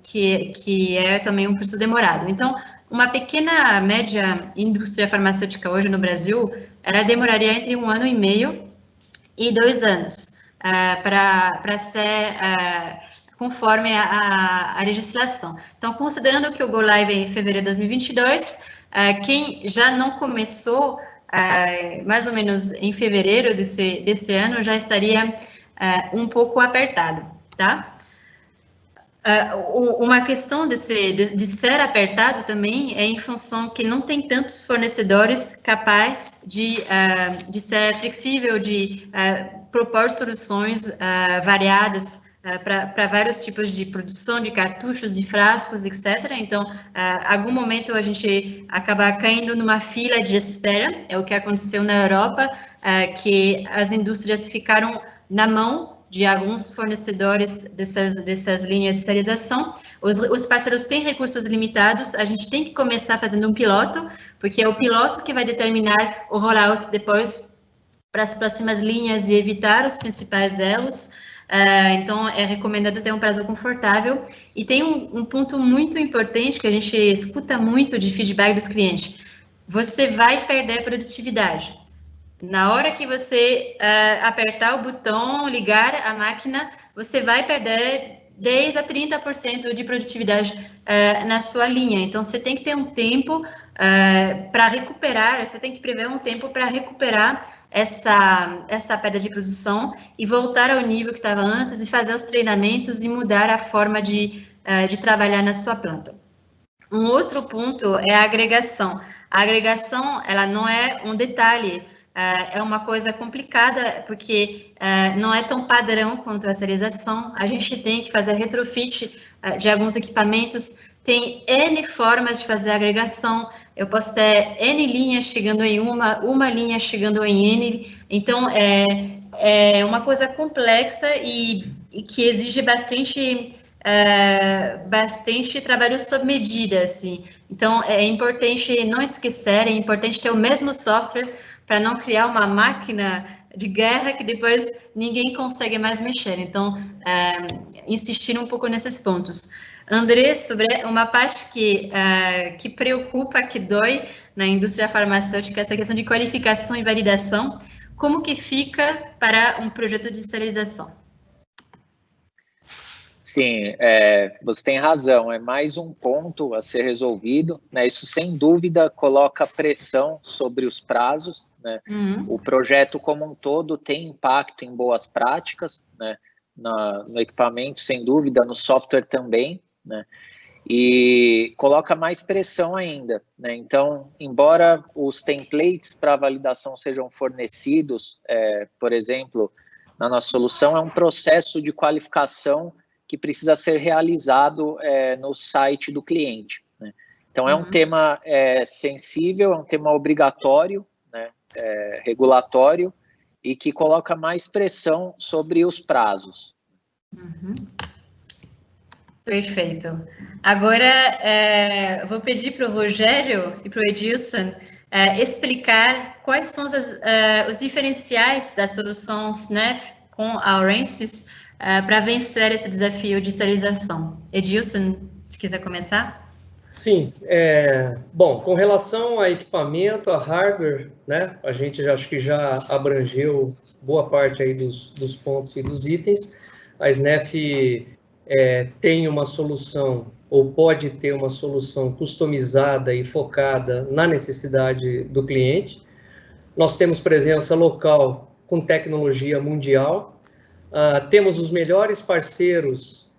que é também um processo demorado. Então, uma pequena, média indústria farmacêutica hoje no Brasil, ela demoraria entre 1 ano e meio e 2 anos para ser conforme a legislação. Então, considerando que o Go Live é em fevereiro de 2022, quem já não começou mais ou menos em fevereiro desse ano já estaria um pouco apertado, tá? Uma questão de ser apertado também é em função que não tem tantos fornecedores capazes de ser flexível, de propor soluções variadas para vários tipos de produção de cartuchos, de frascos, etc. Então, algum momento a gente acaba caindo numa fila de espera, é o que aconteceu na Europa, que as indústrias ficaram na mão de alguns fornecedores dessas linhas de serialização. Os parceiros têm recursos limitados, a gente tem que começar fazendo um piloto, porque é o piloto que vai determinar o rollout depois para as próximas linhas e evitar os principais erros. Então, é recomendado ter um prazo confortável. E tem um ponto muito importante que a gente escuta muito de feedback dos clientes. Você vai perder produtividade. Na hora que você apertar o botão, ligar a máquina, você vai perder 10 a 30% de produtividade na sua linha. Então, você tem que ter um tempo para recuperar, você tem que prever um tempo para recuperar essa perda de produção e voltar ao nível que estava antes e fazer os treinamentos e mudar a forma de trabalhar na sua planta. Um outro ponto é a agregação. A agregação, ela não é um detalhe, é uma coisa complicada, porque não é tão padrão quanto a serialização. A gente tem que fazer retrofit de alguns equipamentos, tem N formas de fazer agregação, eu posso ter N linhas chegando em uma linha chegando em N, então é uma coisa complexa e que exige bastante trabalho sob medida, assim. Então, é importante não esquecer, é importante ter o mesmo software para não criar uma máquina de guerra que depois ninguém consegue mais mexer. Então, insistir um pouco nesses pontos. André, sobre uma parte que preocupa, que dói na indústria farmacêutica, essa questão de qualificação e validação, como que fica para um projeto de serialização? Sim, você tem razão, é mais um ponto a ser resolvido, né? Isso, sem dúvida, coloca pressão sobre os prazos, né? O projeto como um todo tem impacto em boas práticas, né? No equipamento, sem dúvida, no software também, né? E coloca mais pressão ainda, né? Então, embora os templates para validação sejam fornecidos, por exemplo, na nossa solução, é um processo de qualificação que precisa ser realizado no site do cliente, né? Então, é um tema sensível, é um tema obrigatório, né? Regulatório, e que coloca mais pressão sobre os prazos. Perfeito. Agora, vou pedir para o Rogério e para o Edilson explicar quais são os diferenciais da solução SNEF com a Aurensys para vencer esse desafio de serialização. Edilson, se quiser começar. Sim, bom, com relação a equipamento, a hardware, né, a gente acho que já abrangeu boa parte aí dos pontos e dos itens. A SNEF tem uma solução, ou pode ter uma solução customizada e focada na necessidade do cliente. Nós temos presença local com tecnologia mundial, temos os melhores parceiros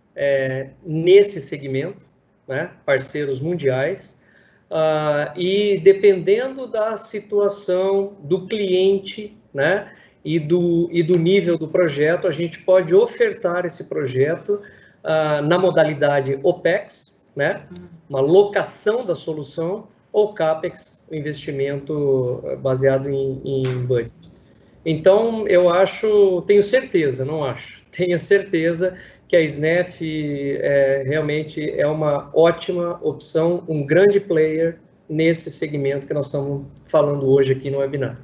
nesse segmento, né, parceiros mundiais, e dependendo da situação do cliente, né, e do nível do projeto, a gente pode ofertar esse projeto na modalidade OPEX, né, uma locação da solução, ou CAPEX, o investimento baseado em budget. Então, tenho certeza que a SNEF realmente é uma ótima opção, um grande player nesse segmento que nós estamos falando hoje aqui no webinar.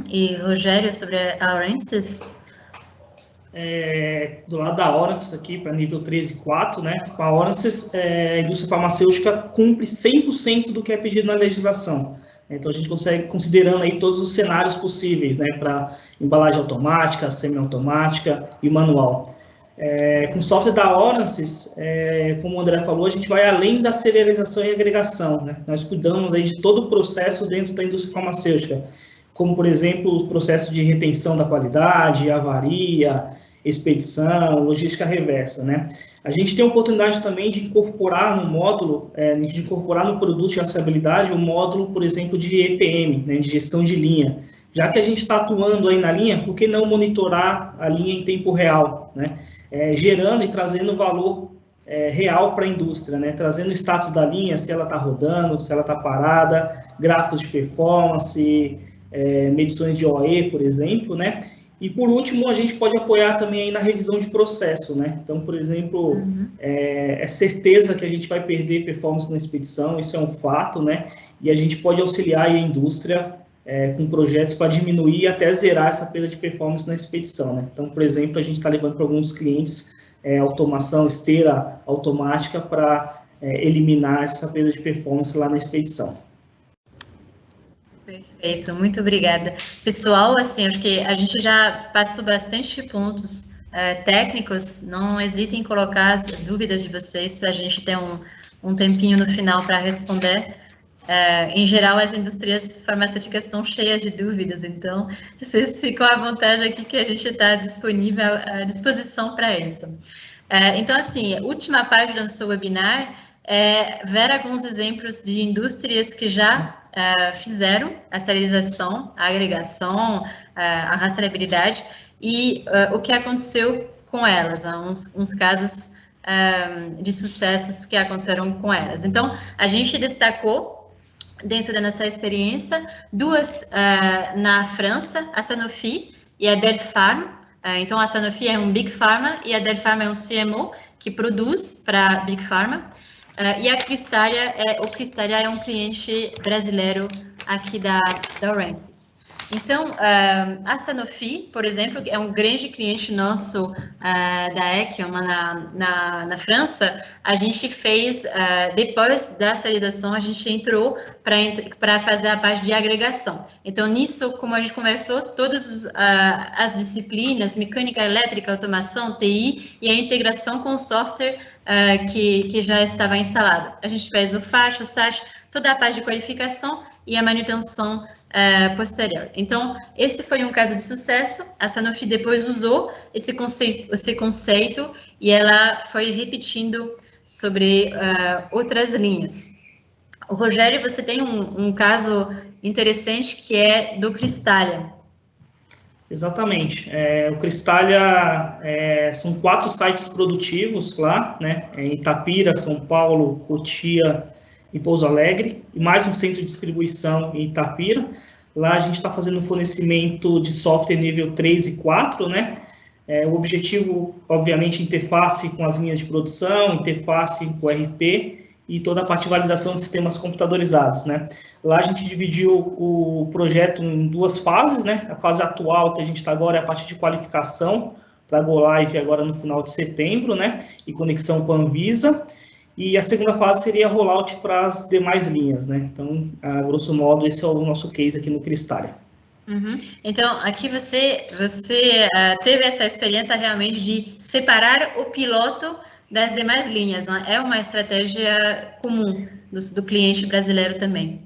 E, Rogério, sobre a Aurensys? Do lado da Aurensys aqui, para nível 3 e 4, né? Com a Aurensys, a indústria farmacêutica cumpre 100% do que é pedido na legislação. Então, a gente consegue, considerando aí todos os cenários possíveis, né? Para embalagem automática, semi-automática e manual. Com o software da Aurensys, como o André falou, a gente vai além da serialização e agregação, né? Nós cuidamos aí de todo o processo dentro da indústria farmacêutica, como, por exemplo, o processo de retenção da qualidade, avaria, expedição, logística reversa, né? A gente tem a oportunidade também de incorporar no módulo, de incorporar no produto de rastreabilidade o módulo, por exemplo, de EPM, né, de gestão de linha. Já que a gente está atuando aí na linha, por que não monitorar a linha em tempo real, né? Gerando e trazendo valor real para a indústria, né? Trazendo o status da linha, se ela está rodando, se ela está parada, gráficos de performance, medições de OE, por exemplo, né? E, por último, a gente pode apoiar também aí na revisão de processo, né? Então, por exemplo, é certeza que a gente vai perder performance na expedição, isso é um fato, né? E a gente pode auxiliar aí a indústria com projetos para diminuir e até zerar essa perda de performance na expedição, né? Então, por exemplo, a gente está levando para alguns clientes automação, esteira automática para eliminar essa perda de performance lá na expedição. Perfeito, muito obrigada. Pessoal, assim, acho que a gente já passou bastante pontos técnicos, não hesitem em colocar as dúvidas de vocês para a gente ter um tempinho no final para responder. Em geral, as indústrias farmacêuticas estão cheias de dúvidas, então, vocês ficam à vontade aqui que a gente está disponível à disposição para isso. Então, assim, a última página do seu webinar ver alguns exemplos de indústrias que já fizeram a serialização, a agregação, a rastreabilidade e o que aconteceu com elas, uns casos de sucessos que aconteceram com elas. Então, a gente destacou, dentro da nossa experiência, duas na França, a Sanofi e a Delpharm. Então, a Sanofi é um Big Pharma e a Delpharm é um CMO que produz para Big Pharma. E a Cristália é um cliente brasileiro aqui da Aurensys. Então, a Sanofi, por exemplo, é um grande cliente nosso da Ekion na França. A gente fez, depois da serialização, a gente entrou para fazer a parte de agregação. Então, nisso, como a gente conversou, todas as disciplinas, mecânica elétrica, automação, TI e a integração com o software que já estava instalado. A gente fez o FASH, o SASH, toda a parte de qualificação e a manutenção posterior. Então, esse foi um caso de sucesso. A Sanofi depois usou esse conceito e ela foi repetindo sobre outras linhas. O Rogério, você tem um caso interessante que é do Cristália. Exatamente. O Cristália são 4 sites produtivos lá, né? Em Itapira, São Paulo, Cotia e Pouso Alegre, e mais um centro de distribuição em Itapira. Lá a gente está fazendo fornecimento de software nível 3 e 4, né? O objetivo, obviamente, interface com as linhas de produção, interface com o RP e toda a parte de validação de sistemas computadorizados, né? Lá a gente dividiu o projeto em 2 fases, né? A fase atual que a gente está agora é a parte de qualificação, para Go Live agora no final de setembro, né? E conexão com a Anvisa. E a segunda fase seria rollout para as demais linhas, né? Então, a grosso modo, esse é o nosso case aqui no Cristália. Uhum. Então, aqui você teve essa experiência realmente de separar o piloto das demais linhas, né? É uma estratégia comum do cliente brasileiro também.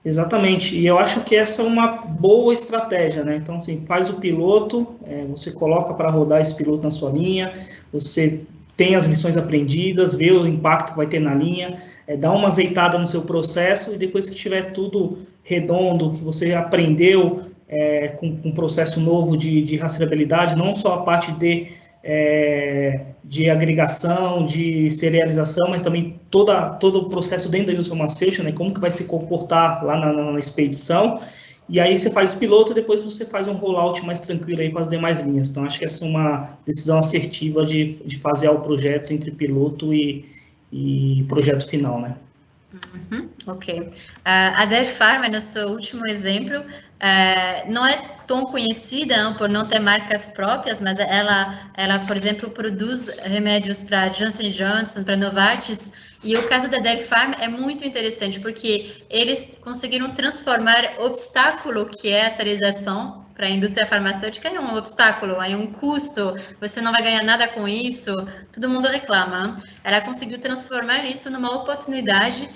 Exatamente, e eu acho que essa é uma boa estratégia, né? Então, assim, faz o piloto, você coloca para rodar esse piloto na sua linha, você tem as lições aprendidas, vê o impacto que vai ter na linha, dá uma azeitada no seu processo e depois que tiver tudo redondo, que você aprendeu com um processo novo de rastreabilidade, não só a parte de agregação, de serialização, mas também todo o processo dentro da indústria farmacêutica, né, como que vai se comportar lá na expedição. E aí você faz piloto e depois você faz um rollout mais tranquilo aí para as demais linhas. Então, acho que essa é uma decisão assertiva de fazer o projeto entre piloto e projeto final, né? Uhum, ok. A Dare Pharma, no seu último exemplo, não é tão conhecida por não ter marcas próprias, mas ela, por exemplo, produz remédios para Johnson & Johnson, para Novartis, e o caso da Dare Pharma é muito interessante, porque eles conseguiram transformar o obstáculo que é a serialização para a indústria farmacêutica em um obstáculo, em um custo, você não vai ganhar nada com isso, todo mundo reclama. Ela conseguiu transformar isso numa oportunidade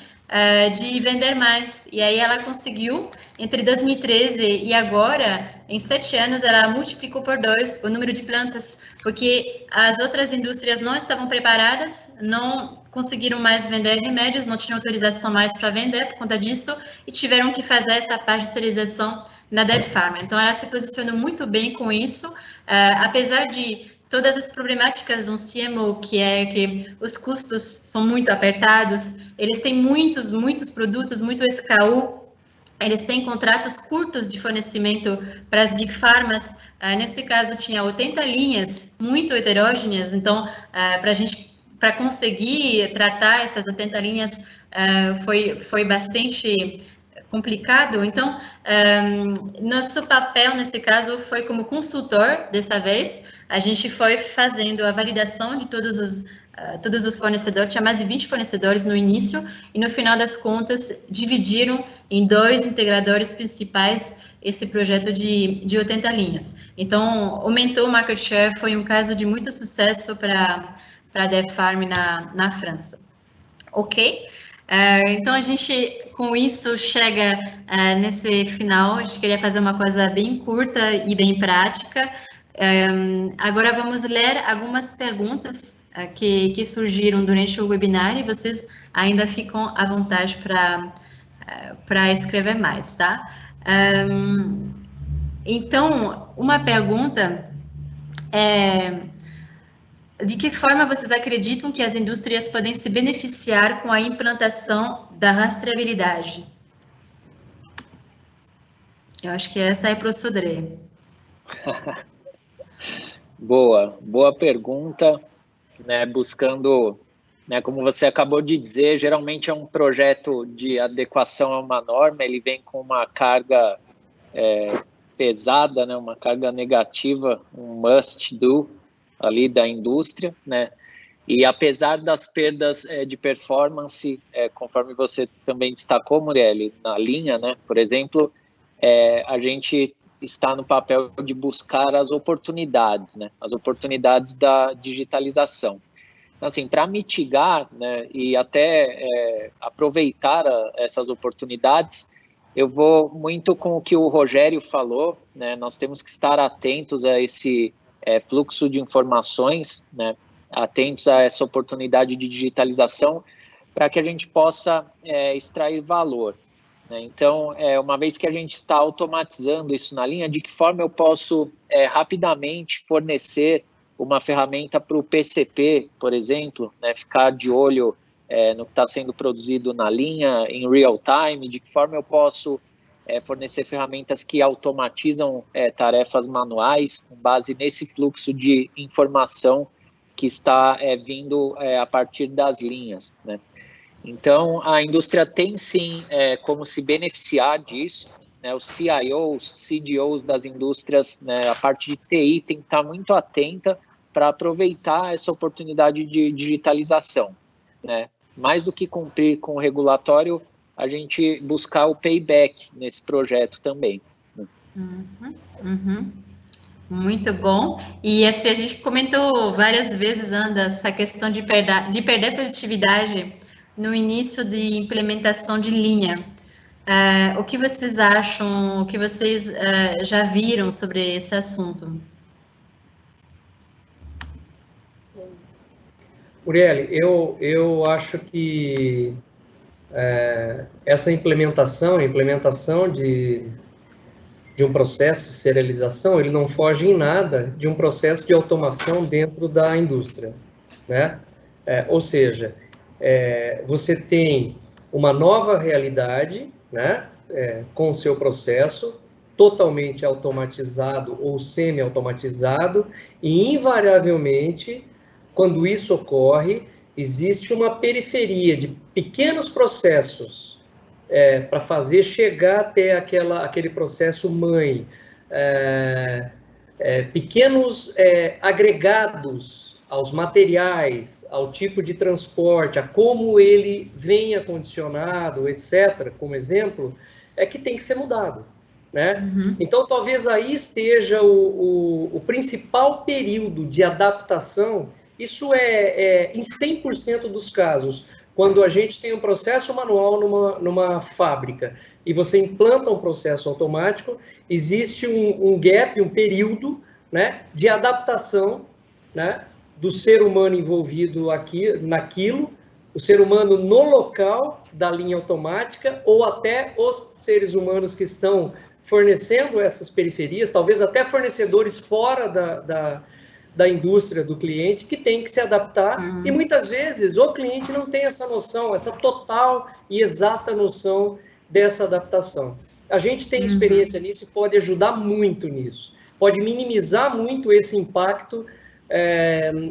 de vender mais, e aí ela conseguiu, entre 2013 e agora, em 7 anos, ela multiplicou por 2 o número de plantas, porque as outras indústrias não estavam preparadas, não conseguiram mais vender remédios, não tinham autorização mais para vender por conta disso, e tiveram que fazer essa parte de serialização na Dare Pharma. Então, ela se posicionou muito bem com isso, apesar de todas as problemáticas de um CMO, que é que os custos são muito apertados, eles têm muitos produtos, muito SKU, eles têm contratos curtos de fornecimento para as Big Pharmas, nesse caso tinha 80 linhas, muito heterogêneas, então, para conseguir tratar essas 80 linhas, foi bastante complicado. Então, nosso papel nesse caso foi como consultor dessa vez. A gente foi fazendo a validação de todos os fornecedores, tinha mais de 20 fornecedores no início, e no final das contas dividiram em 2 integradores principais esse projeto de 80 linhas. Então, aumentou o market share, foi um caso de muito sucesso para a Dare Pharma na França. Ok? Então, a gente, com isso, chega nesse final. A gente queria fazer uma coisa bem curta e bem prática. Agora, vamos ler algumas perguntas que surgiram durante o webinar e vocês ainda ficam à vontade para escrever mais, tá? Então, uma pergunta é: de que forma vocês acreditam que as indústrias podem se beneficiar com a implantação da rastreabilidade? Eu acho que essa é para o Sodré. Boa pergunta, né, buscando, né, como você acabou de dizer, geralmente é um projeto de adequação a uma norma, ele vem com uma carga pesada, né, uma carga negativa, um must do ali da indústria, né? E apesar das perdas de performance, conforme você também destacou, Muriel, na linha, né? Por exemplo, a gente está no papel de buscar as oportunidades, né? As oportunidades da digitalização. Assim, para mitigar, né, e até aproveitar essas oportunidades, eu vou muito com o que o Rogério falou, né? Nós temos que estar atentos a esse fluxo de informações, né? Atentos a essa oportunidade de digitalização, para que a gente possa extrair valor. Né? Então, uma vez que a gente está automatizando isso na linha, de que forma eu posso rapidamente fornecer uma ferramenta para o PCP, por exemplo, né? Ficar de olho no que está sendo produzido na linha, em real time, de que forma eu posso fornecer ferramentas que automatizam tarefas manuais, com base nesse fluxo de informação que está vindo a partir das linhas, né? Então, a indústria tem sim como se beneficiar disso, né? Os CIOs, CDOs das indústrias, né? A parte de TI tem que estar muito atenta para aproveitar essa oportunidade de digitalização, né? Mais do que cumprir com o regulatório, a gente buscar o payback nesse projeto também. Muito bom. E assim, a gente comentou várias vezes, Anda, essa questão de perder produtividade no início de implementação de linha. O que vocês acham, o que vocês já viram sobre esse assunto? Muriel, eu acho que essa implementação de um processo de serialização, ele não foge em nada de um processo de automação dentro da indústria, né? Ou seja, você tem uma nova realidade, né? Com o seu processo totalmente automatizado ou semi-automatizado, e invariavelmente, quando isso ocorre, existe uma periferia de pequenos processos para fazer chegar até aquele processo mãe, pequenos agregados aos materiais, ao tipo de transporte, a como ele vem acondicionado, etc., como exemplo, que tem que ser mudado, né? Então, talvez aí esteja o principal período de adaptação. Isso em 100% dos casos. Quando a gente tem um processo manual numa fábrica e você implanta um processo automático, existe um gap, um período, né, de adaptação, né, do ser humano envolvido naquilo, o ser humano no local da linha automática, ou até os seres humanos que estão fornecendo essas periferias, talvez até fornecedores fora da indústria do cliente, que tem que se adaptar, e muitas vezes o cliente não tem essa noção, essa total e exata noção dessa adaptação. A gente tem experiência nisso e pode ajudar muito nisso, pode minimizar muito esse impacto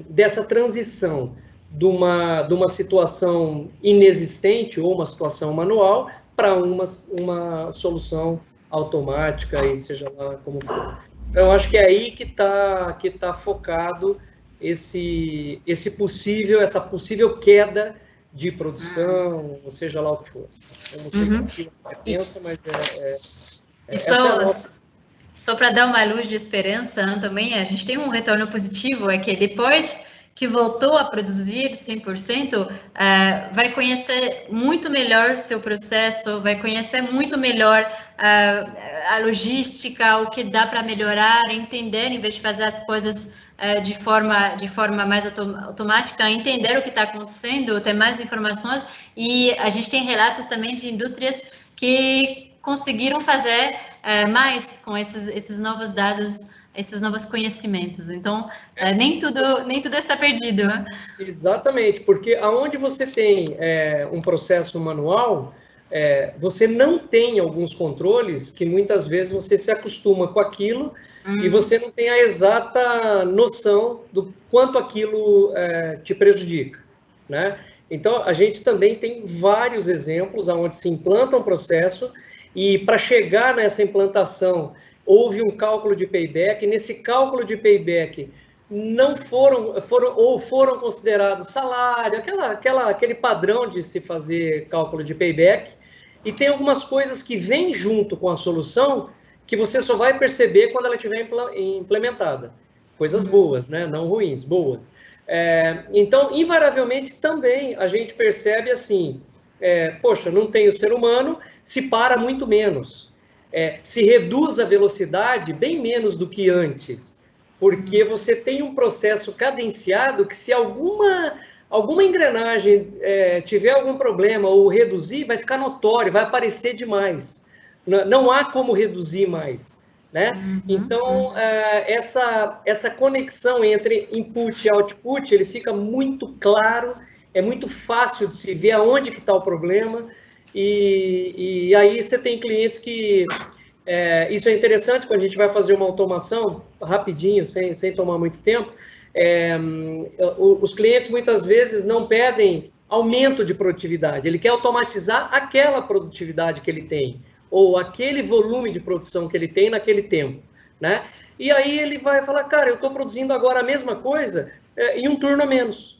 dessa transição de uma situação inexistente ou uma situação manual para uma solução automática, e seja lá como for. Então, acho que é aí que tá focado essa possível queda de produção, ou seja lá o que for. Eu não sei o que você pensa, mas só para dar uma luz de esperança também, a gente tem um retorno positivo, que depois que voltou a produzir 100%, vai conhecer muito melhor seu processo, vai conhecer muito melhor a logística, o que dá para melhorar, entender, em vez de fazer as coisas de forma mais automática, entender o que está acontecendo, ter mais informações, e a gente tem relatos também de indústrias que conseguiram fazer mais com esses novos dados, esses novos conhecimentos. Então, nem tudo está perdido. Né? Exatamente, porque aonde você tem um processo manual, você não tem alguns controles que muitas vezes você se acostuma com aquilo e você não tem a exata noção do quanto aquilo te prejudica, né? Então, a gente também tem vários exemplos onde se implanta um processo E para chegar nessa implantação, houve um cálculo de payback, e nesse cálculo de payback não foram considerados salário, aquele padrão de se fazer cálculo de payback, e tem algumas coisas que vêm junto com a solução que você só vai perceber quando ela estiver implementada. Coisas boas, né? Não ruins, boas. Então, invariavelmente, também a gente percebe assim, poxa, não tem o ser humano, se para muito menos. Se reduz a velocidade bem menos do que antes, porque você tem um processo cadenciado que se alguma engrenagem tiver algum problema ou reduzir, vai ficar notório, vai aparecer demais. Não há como reduzir mais, né? Então, essa conexão entre input e output, ele fica muito claro, é muito fácil de se ver aonde que está o problema, e aí você tem clientes que... isso é interessante quando a gente vai fazer uma automação, rapidinho, sem tomar muito tempo, os clientes muitas vezes não pedem aumento de produtividade, ele quer automatizar aquela produtividade que ele tem, ou aquele volume de produção que ele tem naquele tempo, né? E aí ele vai falar, cara, eu estou produzindo agora a mesma coisa em um turno a menos.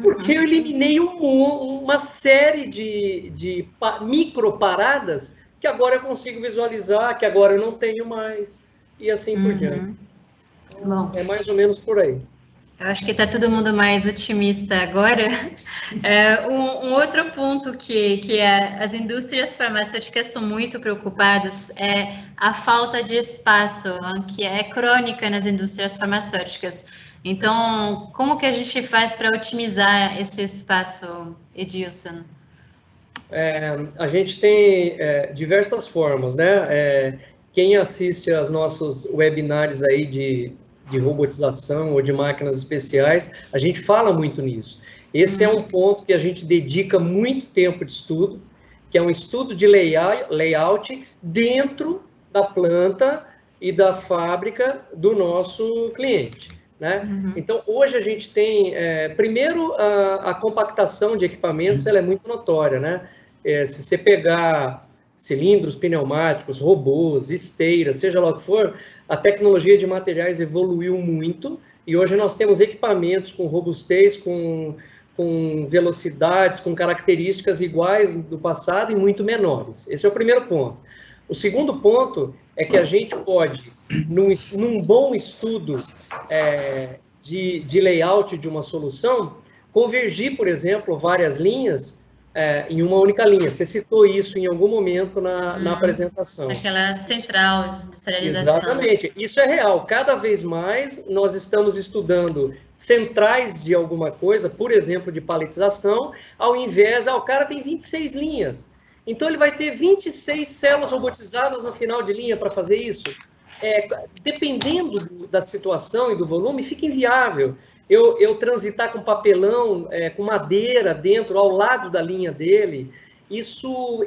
Porque eu eliminei uma série de micro paradas que agora eu consigo visualizar, que agora eu não tenho mais, e assim por diante. Bom, é mais ou menos por aí. Eu acho que está todo mundo mais otimista agora. Um outro ponto que as indústrias farmacêuticas estão muito preocupadas é a falta de espaço, que é crônica nas indústrias farmacêuticas. Então, como que a gente faz para otimizar esse espaço, Edilson? A gente tem diversas formas, né? Quem assiste aos nossos webinars aí de robotização ou de máquinas especiais, a gente fala muito nisso. Esse é um ponto que a gente dedica muito tempo de estudo, que é um estudo de layout dentro da planta e da fábrica do nosso cliente, né? Então, hoje a gente tem, primeiro, a compactação de equipamentos, ela é muito notória, né? Se você pegar cilindros pneumáticos, robôs, esteiras, seja lá o que for, a tecnologia de materiais evoluiu muito e hoje nós temos equipamentos com robustez, com velocidades, com características iguais do passado e muito menores. Esse é o primeiro ponto. O segundo ponto é que a gente pode, num bom estudo de layout de uma solução, convergir, por exemplo, várias linhas em uma única linha. Você citou isso em algum momento na apresentação. Aquela central de serialização. Exatamente. Isso é real. Cada vez mais nós estamos estudando centrais de alguma coisa, por exemplo, de paletização, ao invés... o cara tem 26 linhas. Então, ele vai ter 26 células robotizadas no final de linha para fazer isso. Dependendo da situação e do volume, fica inviável. Eu transitar com papelão, com madeira dentro, ao lado da linha dele, isso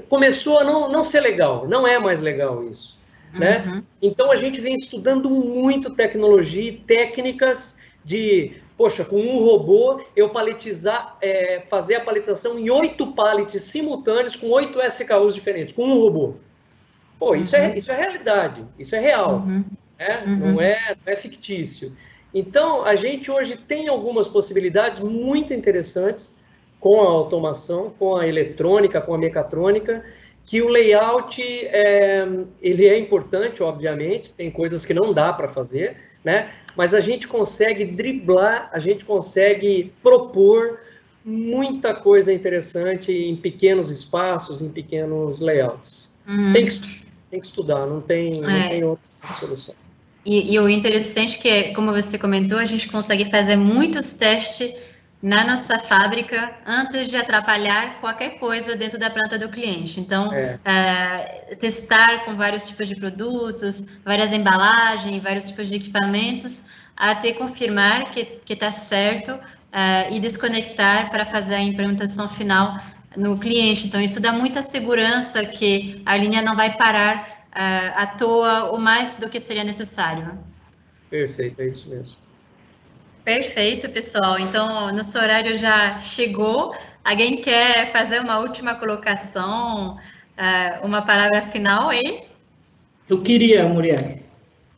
começou a não ser legal, não é mais legal isso, né? Então, a gente vem estudando muito tecnologia e técnicas de, poxa, com um robô, eu paletizar, fazer a paletização em 8 pallets simultâneos com 8 SKUs diferentes, com um robô. Pô, isso é realidade, isso é real, né? Não é fictício. Então, a gente hoje tem algumas possibilidades muito interessantes com a automação, com a eletrônica, com a mecatrônica, que o layout, ele é importante, obviamente, tem coisas que não dá para fazer, né? Mas a gente consegue driblar, a gente consegue propor muita coisa interessante em pequenos espaços, em pequenos layouts. Tem que estudar, não tem outra solução. E o interessante é que, como você comentou, a gente consegue fazer muitos testes na nossa fábrica antes de atrapalhar qualquer coisa dentro da planta do cliente. Então, testar com vários tipos de produtos, várias embalagens, vários tipos de equipamentos, até confirmar que está certo e desconectar para fazer a implementação final no cliente. Então, isso dá muita segurança que a linha não vai parar à toa ou mais do que seria necessário. Perfeito, é isso mesmo. Perfeito, pessoal. Então, nosso horário já chegou. Alguém quer fazer uma última colocação, uma palavra final aí? Eu queria, Muriel.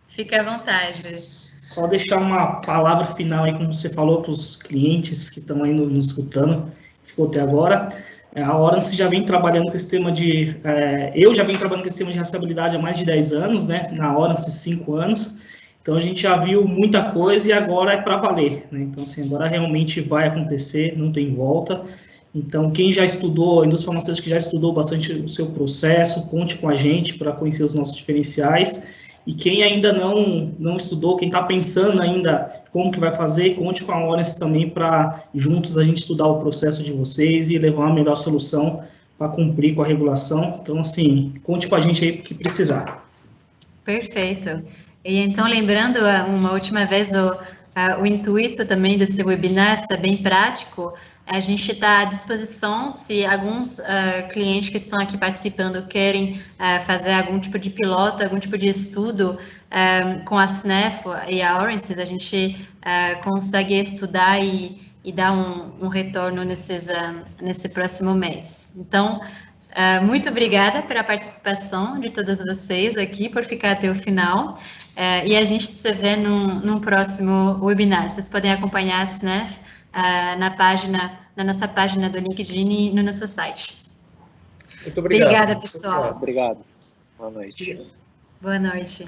Fique à vontade. Só deixar uma palavra final aí, como você falou, para os clientes que estão aí nos escutando, ficou até agora. A Orange já vem trabalhando com esse tema de... eu já venho trabalhando com esse tema de rastreabilidade há mais de 10 anos, né? Na Orange, 5 anos. Então, a gente já viu muita coisa e agora é para valer, né? Então, assim, agora realmente vai acontecer, não tem volta. Então, quem já estudou, a indústria farmacêutica já estudou bastante o seu processo, conte com a gente para conhecer os nossos diferenciais. E quem ainda não estudou, quem está pensando ainda como que vai fazer, conte com a Orange também para juntos a gente estudar o processo de vocês e levar uma melhor solução para cumprir com a regulação. Então, assim, conte com a gente aí que precisar. Perfeito. E então, lembrando uma última vez, o intuito também desse webinar é bem prático. A gente está à disposição, se alguns clientes que estão aqui participando querem fazer algum tipo de piloto, algum tipo de estudo com a SNEF e a Orange, a gente consegue estudar e dar um retorno nesse próximo mês. Então, muito obrigada pela participação de todos vocês aqui, por ficar até o final. E a gente se vê num próximo webinar. Vocês podem acompanhar a SNEF na nossa página do LinkedIn e no nosso site. Muito obrigado. Obrigada, pessoal. Obrigado. Boa noite. Boa noite.